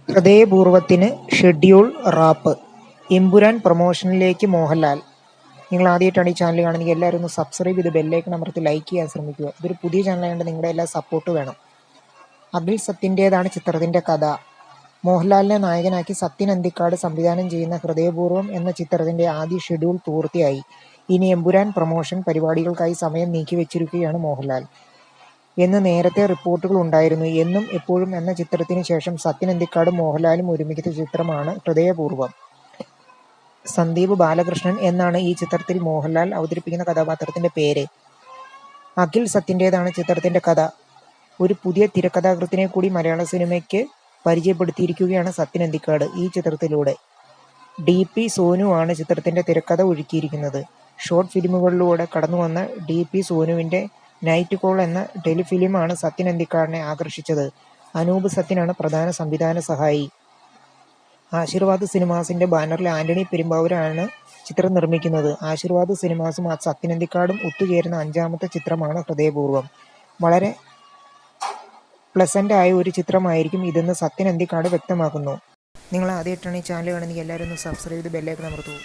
ഹൃദയപൂർവ്വത്തിന് schedule rap. Empuraan പ്രൊമോഷനിലേക്ക് Mohanlal. നിങ്ങൾ ആദ്യമായിട്ടാണ് ഈ ചാനൽ കാണുന്നത്, എല്ലാവരും ഒന്ന് സബ്സ്ക്രൈബ് ചെയ്ത് ബെല്ലൈക്കൺ അമർത്തി ലൈക്ക് ചെയ്യാൻ ശ്രമിക്കുക. ഇതൊരു പുതിയ ചാനലായതുകൊണ്ട് നിങ്ങളുടെ എല്ലാ സപ്പോർട്ട് വേണം. അഖിൽ സത്യൻ്റേതാണ് ചിത്രത്തിൻ്റെ കഥ. മോഹൻലാലിനെ നായകനാക്കി സത്യൻ അന്തിക്കാട് സംവിധാനം ചെയ്യുന്ന ഹൃദയപൂർവ്വം എന്ന ചിത്രത്തിൻ്റെ ആദ്യ ഷെഡ്യൂൾ പൂർത്തിയായി. ഇനി എമ്പുരാൻ പ്രൊമോഷൻ പരിപാടികൾക്കായി സമയം നീക്കിവെച്ചിരിക്കുകയാണ് മോഹൻലാൽ എന്ന് നേരത്തെ റിപ്പോർട്ടുകൾ ഉണ്ടായിരുന്നു. എന്നും എപ്പോഴും എന്ന ചിത്രത്തിന് ശേഷം സത്യൻ അന്തിക്കാടും മോഹൻലാലും ഒരുമിക്കുന്ന ചിത്രമാണ് ഹൃദയപൂർവ്വം. സന്ദീപ് ബാലകൃഷ്ണൻ എന്നാണ് ഈ ചിത്രത്തിൽ മോഹൻലാൽ അവതരിപ്പിക്കുന്ന കഥാപാത്രത്തിന്റെ പേര്. അഖിൽ സത്യൻ്റേതാണ് ചിത്രത്തിന്റെ കഥ. ഒരു പുതിയ തിരക്കഥാകൃത്തിനെ കൂടി മലയാള സിനിമയ്ക്ക് പരിചയപ്പെടുത്തിയിരിക്കുകയാണ് സത്യൻ അന്തിക്കാട് ഈ ചിത്രത്തിലൂടെ. DP സോനു ആണ് ചിത്രത്തിന്റെ തിരക്കഥ ഒരുക്കിയിരിക്കുന്നത്. ഷോർട്ട് ഫിലിമുകളിലൂടെ കടന്നുവന്ന DP സോനുവിന്റെ നൈറ്റ് കോൾ എന്ന ടെലിഫിലിമാണ് സത്യൻ അന്തിക്കാടിനെ ആകർഷിച്ചത്. അനൂപ് സത്യനാണ് പ്രധാന സംവിധാന സഹായി. ആശീർവാദ് സിനിമാസിന്റെ ബാനറിൽ ആന്റണി പെരുമ്പാവൂരാണ് ചിത്രം നിർമ്മിക്കുന്നത്. ആശീർവാദ് സിനിമാസും സത്യൻ അന്തിക്കാടും ഒത്തുചേരുന്ന 5ാമത്തെ ചിത്രമാണ് ഹൃദയപൂർവ്വം. വളരെ പ്ലസന്റ് ആയ ഒരു ചിത്രമായിരിക്കും ഇതെന്ന് സത്യൻ അന്തിക്കാട് വ്യക്തമാക്കുന്നു. നിങ്ങൾ ആദ്യമായിട്ടാണ് ഈ ചാനൽ കാണുന്നത്, എല്ലാവരും ഒന്ന് സബ്സ്ക്രൈബ് ചെയ്ത് ബെല്ലൈക്കൺ അമർത്തൂ.